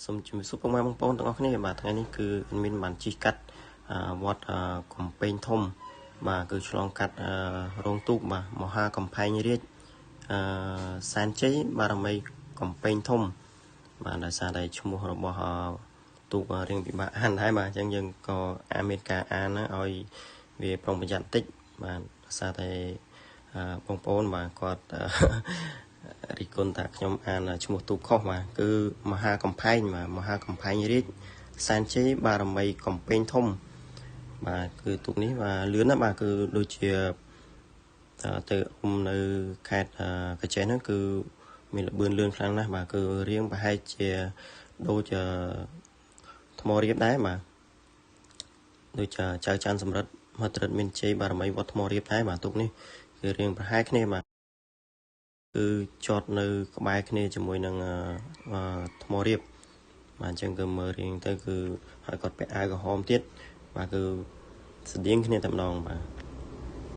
សូមជម្រាបសួរពុកម៉ែបងប្អូនទាំងអស់គ្នាបាទថ្ងៃនេះគឺមានបានជិះកាត់វត្តកំពែងធំបាទគឺឆ្លងកាត់រោងទូកបាទមហាកំផែងរាជសែនជ័យបារមីកំពែងធំបាទដោយសារតែឈ្មោះរបស់ទូករៀងពិបាកអានដែរបាទអញ្ចឹងយើងក៏មានការអានឲ្យវាប្រុងប្រយ័ត្នតិចបាទដោយសារតែបងប្អូនបាទគាត់រិះគន់ថាខ្ញុំអានឈ្មោះទូកខុសបាទគឺមហាកំផែងបាទមហាកំផែងរាជសែនជ័យបារមីកំពែងធំបាទគឺទូកនេះបាទលឿនណាស់បាទគឺដូចជាទៅនៅខេត្តកញ្ចេះហ្នឹងគឺមានល្បឿនលឿនខ្លាំងណាស់បាទគឺរៀងប្រហែលជាដូចថ្មរៀបដែរបាទដូចចៅច័ន្ទសំរិទ្ធមហិទ្ធិឫទ្ធិមានជ័យបារមីវត្តថ្មរៀបដែរបាទទូកនេះគឺរៀងប្រហែលគ្នាបាទគឺចតនៅក្បែរគ្នាជាមួយនឹងថ្មរៀបបាទអញ្ចឹងគឺមើលរៀងទៅគឺហើយគាត់ពាក់អាវក្រហមទៀតបាទគឺស្តៀងគ្នាតែម្ដងបាទ